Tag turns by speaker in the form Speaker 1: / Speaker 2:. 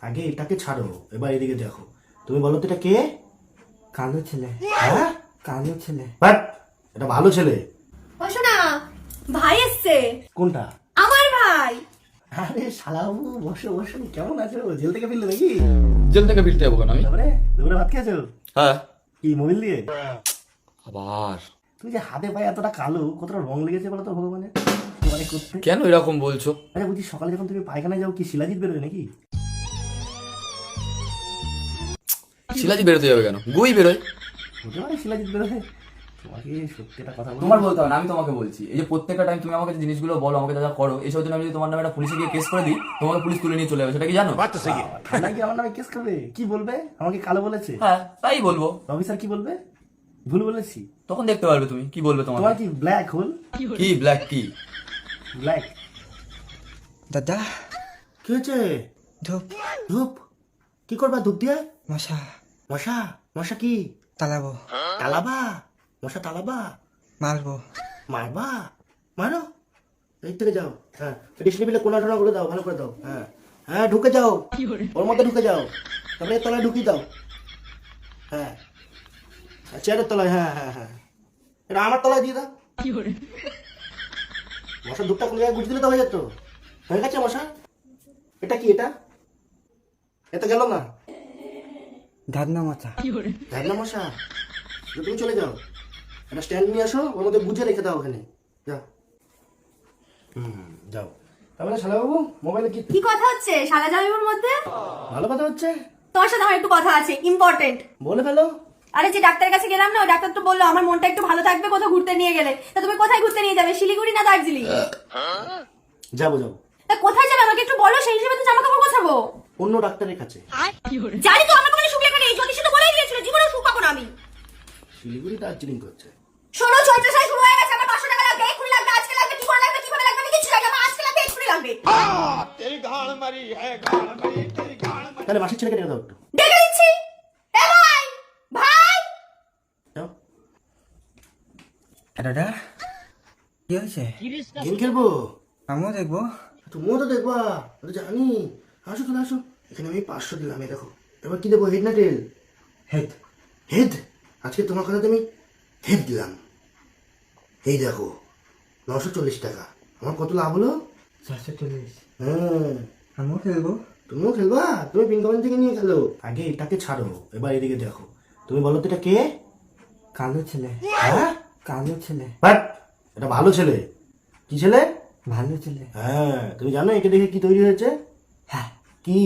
Speaker 1: আগে এটাকে ছাড়ো, এবার এদিকে দেখো। তুমি বলো তো এটা কে?
Speaker 2: কালো ছেলে।
Speaker 1: হ্যাঁ,
Speaker 2: কালো ছেলে।
Speaker 1: বাট এটা ভালো ছেলে।
Speaker 3: ও শোনা, ভাই এসছে।
Speaker 1: কোনটা?
Speaker 3: আমার ভাই।
Speaker 1: আরে শালাবু, বসো বসো। কেমন আছো? জেল থেকে ফিরলে নাকি?
Speaker 4: জেল থেকে ফিরতে যাবো কেন আমি?
Speaker 1: তারপরে দুপুরে ভাত খেয়েছো?
Speaker 4: হ্যাঁ।
Speaker 1: কি মোবিল দিয়ে?
Speaker 4: আবার
Speaker 1: তুমি যে হাতে পায়ে এতটা কালো, কতটা রং লেগেছে বলো তো ভগবানের তোমারে করতে?
Speaker 4: কেন এরকম বলছো?
Speaker 1: আরে বুঝি সকালে যখন তুমি পায়খানায় যাও কি শিলাজিৎ বেরোয় নাকি?
Speaker 4: শিলাজি বেরোতে যাবে কেন? গুই বেরোয়।
Speaker 1: হতে পারে শিলাজিৎ বেরোয়। তোমাকে সত্যি একটা কথা বলি।
Speaker 4: তোমার বলতে হবে না, আমি তোমাকে বলছি। এই যে প্রত্যেকটা টাইম তুমি আমাকে যে জিনিসগুলো বলো, আমাকে যা যা করো, এইসব জন্য আমি যদি তোমার নামে একটা পুলিশে গিয়ে কেস করে দিই, তোমাকে পুলিশ তুলে নিয়ে চলে যাবে, সেটা কি জানো?
Speaker 1: ঠান্ডা কি আমার নামে কেস করবে? কি বলবে? আমাকে কালো বলেছে?
Speaker 4: হ্যাঁ, তাই বলবো।
Speaker 1: অফিসার কি বলবে? ভুল বলেছি?
Speaker 4: তখন দেখতে পারবে তুমি কি বলবে তোমার।
Speaker 1: তোমার কি ব্ল্যাক হোল?
Speaker 4: কি ব্ল্যাক কি?
Speaker 1: ব্ল্যাক।
Speaker 2: দাদা,
Speaker 1: কি হয়েছে?
Speaker 2: ধূপ।
Speaker 1: ধূপ? কি করবা ধূপ দিয়ে?
Speaker 2: মশা
Speaker 1: মশা? মশা কি
Speaker 2: তালাবো,
Speaker 1: তালাবা? মশা তালাবা?
Speaker 2: মারবো।
Speaker 1: মারবা? মারো, এই থেকে যাও। হ্যাঁ, ডিসনি বিলে কোনা টোনা করে দাও, ভালো করে দাও। হ্যাঁ হ্যাঁ, ঢুকে যাও, ওর মধ্যে ঢুকে যাও, তারপরে এর তলায় ঢুকিয়ে দাও। হ্যাঁ, চেয়ারের তলায়। হ্যাঁ হ্যাঁ হ্যাঁ, এটা আমার তলায় দিয়ে দাও। মশার ধূপটা কোন জায়গায় গুঁজে দিলে তো হয়ে যেত। হয়ে গেছে মশা? এটা কি? এটা গেল না।
Speaker 2: ধারনা মাথা।
Speaker 1: ঝাড়না মশা, তুমি চলে যাও, একটা স্ট্যান্ড নিয়ে আসো, ওর মধ্যে গুজে রেখে দাও ওখানে। যাও। যাও। তাহলে শালাবাবু, মোবাইলে কি
Speaker 3: কি কথা হচ্ছে শালা জামাইবাবুর মধ্যে?
Speaker 1: ভালো কথা হচ্ছে?
Speaker 3: তোমার সাথে আমার একটু কথা আছে, ইম্পর্টেন্ট।
Speaker 1: বলে ফেলো।
Speaker 3: আরে যে ডাক্তারের কাছে গেলাম না, ওই ডাক্তার তো বললো আমার মনটা একটু ভালো থাকবে কোথাও ঘুরতে নিয়ে গেলে। তা তুমি কোথায় ঘুরতে নিয়ে যাবে, শিলিগুড়ি না দার্জিলিং?
Speaker 1: যাবো যাবো।
Speaker 3: তা কোথায় যাবে আমাকে একটু বলো, সেই হিসেবে তো জামা কাপড় গোছাবো।
Speaker 1: অন্য ডাক্তারের কাছে।
Speaker 3: জানি তো আমার কোনো সুখ লেখা নেই, যদি শুধু বলেই দিয়েছিল জীবনেও সুখ পাবো না আমি।
Speaker 1: শিলিগুড়ি দার্জিলিং করছে।
Speaker 3: শোনো, চৈত্র সাই শুরু হয়ে গেছে, আমার 500 টাকা লাগবে, এক্ষুনি লাগবে, আজকে লাগবে, কি করে লাগবে, কিভাবে লাগবে, আমি কিছু লাগবে, আমার আজকে লাগবে, এক্ষুনি লাগবে।
Speaker 1: তাহলে মাসির ছেলেকে ডেকে দাও একটু।
Speaker 3: ডেকে দিচ্ছি। এ ভাই, ভাই।
Speaker 1: যাও।
Speaker 2: দাদা, কি হয়েছে?
Speaker 1: গেম খেলবো?
Speaker 2: আমিও দেখবো।
Speaker 1: তুমিও তো দেখবা, আমি তো জানি। আসো চলে আসো। এখানে আমি 500 দিলাম, এই দেখো। এবার কি দেবো, হেড না টেল?
Speaker 2: হেড।
Speaker 1: হেড? আজকে তোমার কথাতে আমি হেড দিলাম। এই দেখো, 940 টাকা। আমার কত লাভ হলো?
Speaker 2: 440।
Speaker 1: হ্যাঁ,
Speaker 2: আমিও খেলবো।
Speaker 1: তুমিও খেলবা? তুমি পিন কমেন্ট থেকে নিয়ে খেলো। আগে এটাকে ছাড়ো, এবার এদিকে দেখো। তুমি বলো তো এটা কে?
Speaker 2: কালো ছেলে।
Speaker 1: হ্যাঁ,
Speaker 2: কালো ছেলে।
Speaker 1: বাট এটা ভালো ছেলে। কি ছেলে?
Speaker 2: ভালো ছেলে।
Speaker 1: হ্যাঁ, তুমি জানো একে দেখে কি তৈরি হয়েছে?
Speaker 2: হ্যাঁ।
Speaker 1: কি?